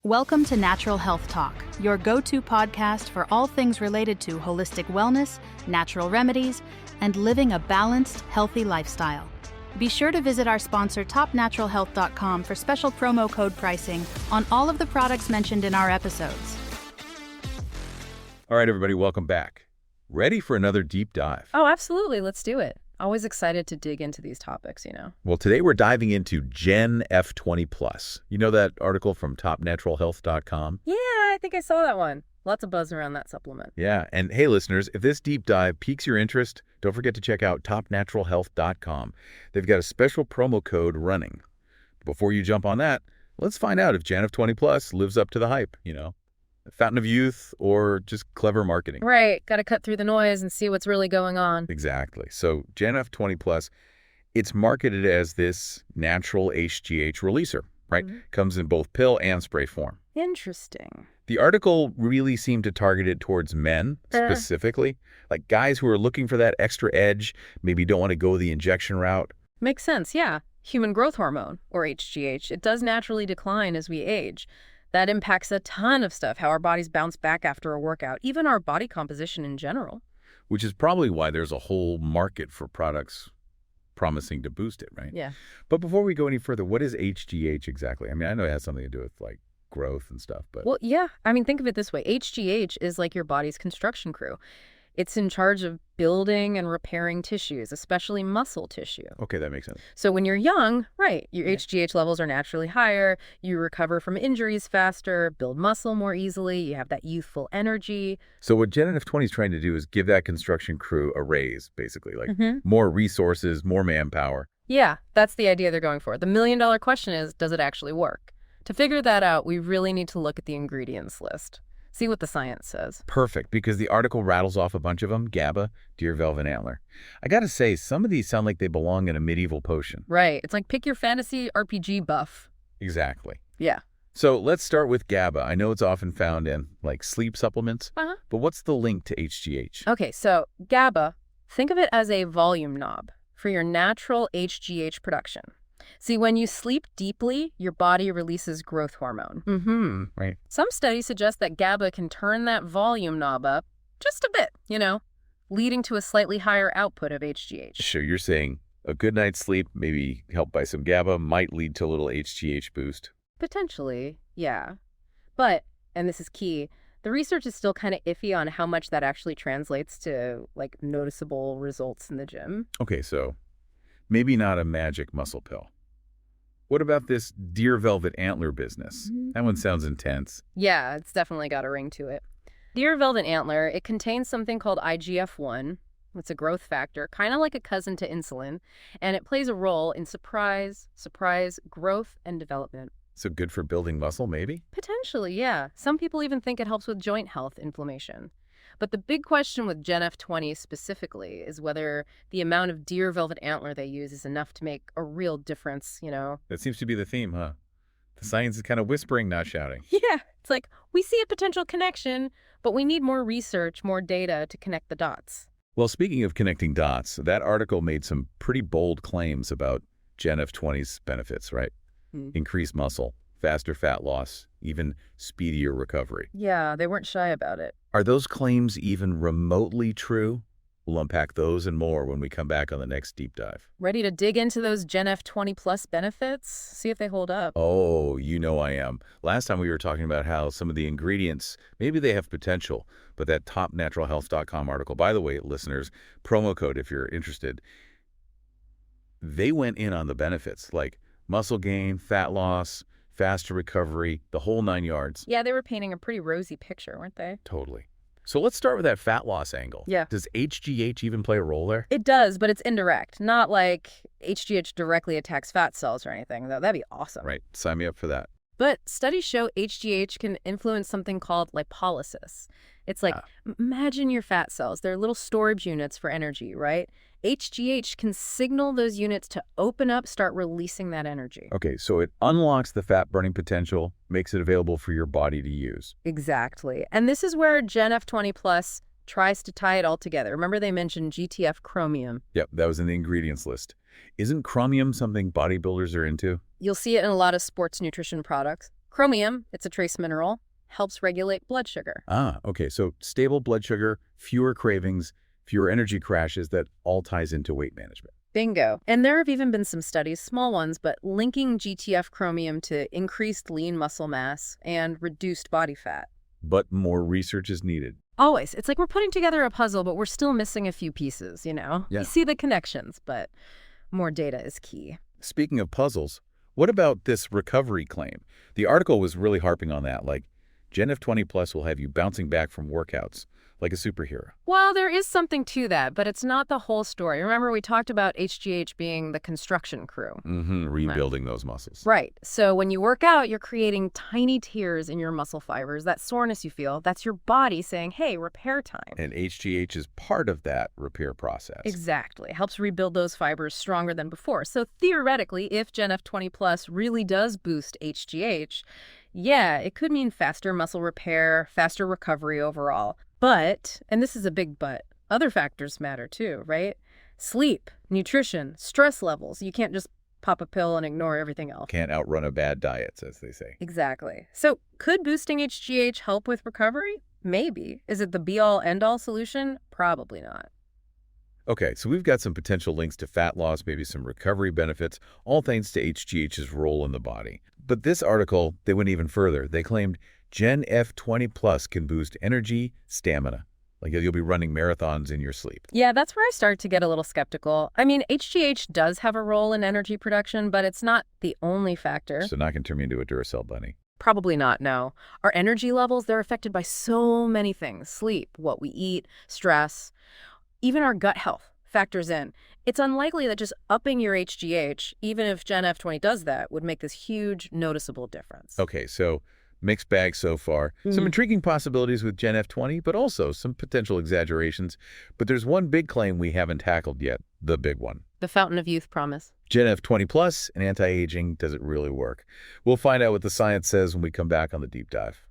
Welcome to Natural Health Talk, your go-to podcast for all things related to holistic wellness, natural remedies, and living a balanced, healthy lifestyle. Be sure to visit our sponsor, topnaturalhealth.com, for special promo code pricing on all of the products mentioned in our episodes. All right, everybody, welcome back. Ready for another deep dive? Oh, absolutely. Let's do it. Always excited to dig into these topics, Well, today we're diving into GenF20 Plus. You know that article from topnaturalhealth.com? Yeah, I think I saw that one. Lots of buzz around that supplement. Yeah, and hey, listeners, if this deep dive piques your interest, don't forget to check out topnaturalhealth.com. They've got a special promo code running. Before you jump on that, let's find out if GenF20 Plus lives up to the hype, Fountain of youth or just clever marketing. Right. Got to cut through the noise and see what's really going on. Exactly. So GenF20 Plus, it's marketed as this natural HGH releaser, right? Mm-hmm. Comes in both pill and spray form. Interesting. The article really seemed to target it towards men specifically, like guys who are looking for that extra edge, maybe don't want to go the injection route. Makes sense, yeah. Human growth hormone, or HGH, it does naturally decline as we age. That impacts a ton of stuff, how our bodies bounce back after a workout, even our body composition in general. Which is probably why there's a whole market for products promising to boost it, right? Yeah. But before we go any further, what is HGH exactly? I mean, I know it has something to do with like growth and stuff, but... Well, yeah. I mean, think of it this way. HGH is like your body's construction crew. It's in charge of building and repairing tissues, especially muscle tissue. Okay, that makes sense. So when you're young, right, your HGH levels are naturally higher, you recover from injuries faster, build muscle more easily, you have that youthful energy. So what GenF20 is trying to do is give that construction crew a raise, basically, like more resources, more manpower. Yeah, that's the idea they're going for. The million-dollar question is, does it actually work? To figure that out, we really need to look at the ingredients list. See what the science says. Perfect, because the article rattles off a bunch of them. GABA, deer velvet antler. I gotta say, some of these sound like they belong in a medieval potion. Right. It's like pick your fantasy RPG buff. Exactly. Yeah. So let's start with GABA. I know it's often found in, like, sleep supplements. But what's the link to HGH? Okay, so GABA, think of it as a volume knob for your natural HGH production. See, when you sleep deeply, your body releases growth hormone. Right. Some studies suggest that GABA can turn that volume knob up just a bit, leading to a slightly higher output of HGH. So you're saying a good night's sleep, maybe helped by some GABA, might lead to a little HGH boost? Potentially, yeah. But, and this is key, the research is still kind of iffy on how much that actually translates to, like, noticeable results in the gym. Okay, so maybe not a magic muscle pill. What about this deer velvet antler business? That one sounds intense. Yeah, it's definitely got a ring to it. Deer velvet antler, it contains something called IGF-1. It's a growth factor, kind of like a cousin to insulin, and it plays a role in surprise, growth, and development. So good for building muscle, maybe? Potentially, yeah. Some people even think it helps with joint health inflammation. But the big question with GenF20 specifically is whether the amount of deer velvet antler they use is enough to make a real difference, That seems to be the theme, huh? The science is kind of whispering, not shouting. Yeah, it's like, we see a potential connection, but we need more research, more data to connect the dots. Well, speaking of connecting dots, that article made some pretty bold claims about GenF20's benefits, right? Increased muscle, faster fat loss, even speedier recovery. Yeah, they weren't shy about it. Are those claims even remotely true? We'll unpack those and more when we come back on the next deep dive. Ready to dig into those GenF20 Plus benefits? See if they hold up. Oh, you know I am. Last time we were talking about how some of the ingredients, maybe they have potential, but that topnaturalhealth.com article, by the way, listeners, promo code if you're interested, they went in on the benefits, like muscle gain, fat loss, faster recovery, the whole 9 yards. Yeah, they were painting a pretty rosy picture, weren't they? Totally. So let's start with that fat loss angle. Yeah. Does HGH even play a role there? It does, but it's indirect. Not like HGH directly attacks fat cells or anything, though. That'd be awesome. Right. Sign me up for that. But studies show HGH can influence something called lipolysis. It's like, imagine your fat cells. They're little storage units for energy, right? HGH can signal those units to open up, start releasing that energy. Okay, so it unlocks the fat burning potential, makes it available for your body to use. Exactly. And this is where GenF20 Plus tries to tie it all together. Remember they mentioned GTF chromium. Yep, that was in the ingredients list. Isn't chromium something bodybuilders are into? You'll see it in a lot of sports nutrition products. Chromium, it's a trace mineral, helps regulate blood sugar. Ah, okay. So stable blood sugar, fewer cravings, fewer energy crashes, that all ties into weight management. Bingo. And there have even been some studies, small ones, but linking GTF chromium to increased lean muscle mass and reduced body fat. But more research is needed. Always. It's like we're putting together a puzzle, but we're still missing a few pieces, you know? Yeah. You see the connections, but more data is key. Speaking of puzzles, what about this recovery claim? The article was really harping on that, like GenF20 Plus will have you bouncing back from workouts like a superhero. Well, there is something to that, but it's not the whole story. Remember, we talked about HGH being the construction crew. Rebuilding those muscles. Right. So when you work out, you're creating tiny tears in your muscle fibers. That soreness you feel, that's your body saying, hey, repair time. And HGH is part of that repair process. Exactly. It helps rebuild those fibers stronger than before. So theoretically, if GenF20 Plus really does boost HGH, yeah, it could mean faster muscle repair, faster recovery overall. But, and this is a big but, other factors matter too, right? Sleep, nutrition, stress levels. You can't just pop a pill and ignore everything else. Can't outrun a bad diet, as they say. Exactly. So could boosting HGH help with recovery? Maybe. Is it the be-all, end-all solution? Probably not. Okay, so we've got some potential links to fat loss, maybe some recovery benefits, all thanks to HGH's role in the body. But this article, they went even further. They claimed GenF20 Plus can boost energy, stamina. Like you'll be running marathons in your sleep. Yeah, that's where I start to get a little skeptical. I mean, HGH does have a role in energy production, but it's not the only factor. So not going to turn me into a Duracell bunny. Probably not, no. Our energy levels, they're affected by so many things. Sleep, what we eat, stress, even our gut health factors in. It's unlikely that just upping your HGH, even if GenF20 does that, would make this huge, noticeable difference. Okay, so mixed bag so far. Some intriguing possibilities with GenF20, but also some potential exaggerations. But there's one big claim we haven't tackled yet, the big one. The fountain of youth promise. GenF20 Plus and anti-aging, does it really work? We'll find out what the science says when we come back on the deep dive.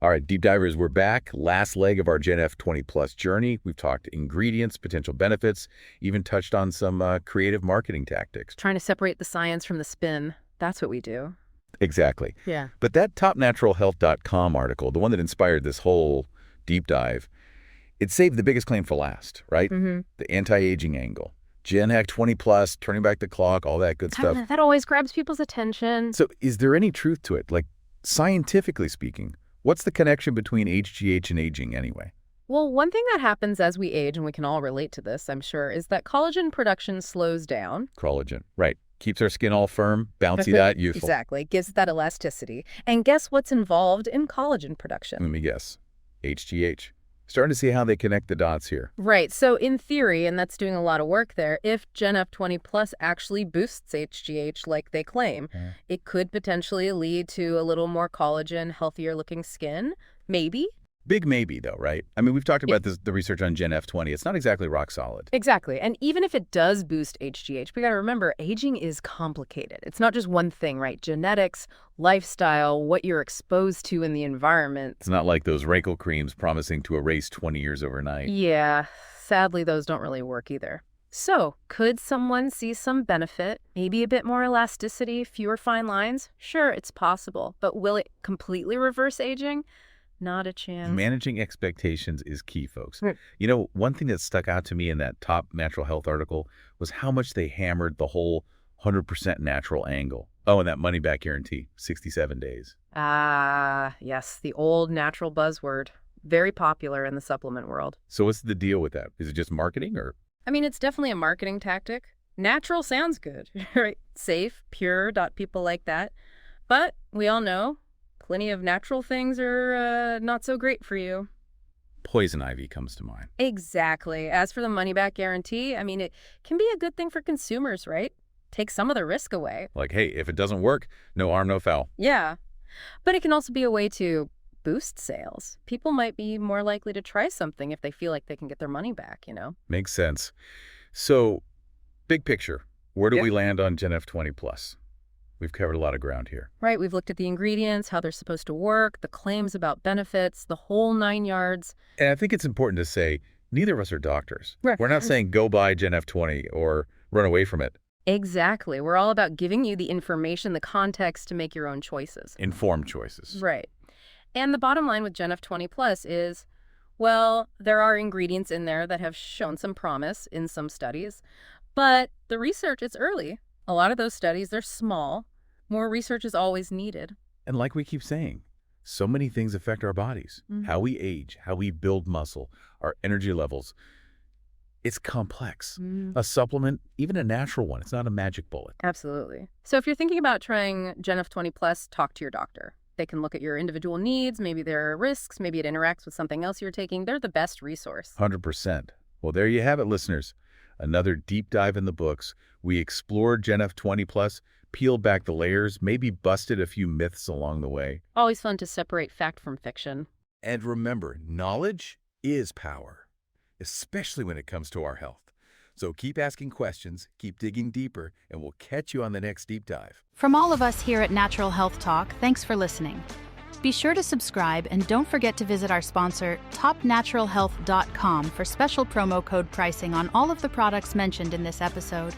All right, deep divers, we're back. Last leg of our GenF20 Plus journey. We've talked ingredients, potential benefits, even touched on some creative marketing tactics. Trying to separate the science from the spin. That's what we do. Exactly. Yeah. But that topnaturalhealth.com article, the one that inspired this whole deep dive, it saved the biggest claim for last, right? The anti-aging angle. GenF20 Plus, turning back the clock, all that good stuff. That always grabs people's attention. So is there any truth to it? Like, scientifically speaking, what's the connection between HGH and aging anyway? Well, one thing that happens as we age, and we can all relate to this, I'm sure, is that collagen production slows down. Collagen, right. Keeps our skin all firm, bouncy-dot, youthful. Exactly. Gives that elasticity. And guess what's involved in collagen production? Let me guess. HGH. Starting to see how they connect the dots here. Right. So in theory, and that's doing a lot of work there, if GenF20 Plus actually boosts HGH like they claim, it could potentially lead to a little more collagen, healthier looking skin. Maybe. Big maybe, though, right? I mean, we've talked about the research on GenF20. It's not exactly rock solid. Exactly. And even if it does boost HGH, we got to remember, aging is complicated. It's not just one thing, right? Genetics, lifestyle, what you're exposed to in the environment. It's not like those wrinkle creams promising to erase 20 years overnight. Yeah. Sadly, those don't really work either. So, could someone see some benefit? Maybe a bit more elasticity, fewer fine lines? Sure, it's possible. But will it completely reverse aging? Not a chance. Managing expectations is key, folks. You know, one thing that stuck out to me in that top natural health article was how much they hammered the whole 100% natural angle. Oh, and that money back guarantee, 67 days. Ah, yes, the old natural buzzword. Very popular in the supplement world. So what's the deal with that? Is it just marketing or? I mean, it's definitely a marketing tactic. Natural sounds good, right? Safe, pure, people like that. But we all know plenty of natural things are not so great for you. Poison ivy comes to mind. Exactly. As for the money-back guarantee, I mean, it can be a good thing for consumers, right? Take some of the risk away. Like, hey, if it doesn't work, no harm, no foul. Yeah. But it can also be a way to boost sales. People might be more likely to try something if they feel like they can get their money back, you know? Makes sense. So, big picture, where do we land on GenF20 Plus? We've covered a lot of ground here. Right. We've looked at the ingredients, how they're supposed to work, the claims about benefits, the whole 9 yards. And I think it's important to say, neither of us are doctors. Right. We're not saying go buy GenF20 or run away from it. Exactly. We're all about giving you the information, the context to make your own choices. Informed choices. Right. And the bottom line with GenF20 Plus is, well, there are ingredients in there that have shown some promise in some studies, but the research, it's early. A lot of those studies, they're small. More research is always needed. And like we keep saying, so many things affect our bodies. How we age, how we build muscle, our energy levels. It's complex. A supplement, even a natural one, it's not a magic bullet. Absolutely. So if you're thinking about trying GenF20 Plus, talk to your doctor. They can look at your individual needs. Maybe there are risks. Maybe it interacts with something else you're taking. They're the best resource. 100%. Well, there you have it, listeners. Another deep dive in the books. We explored GenF20 Plus, peeled back the layers, maybe busted a few myths along the way. Always fun to separate fact from fiction. And remember, knowledge is power, especially when it comes to our health. So keep asking questions, keep digging deeper, and we'll catch you on the next deep dive. From all of us here at Natural Health Talk, thanks for listening. Be sure to subscribe and don't forget to visit our sponsor, topnaturalhealth.com, for special promo code pricing on all of the products mentioned in this episode.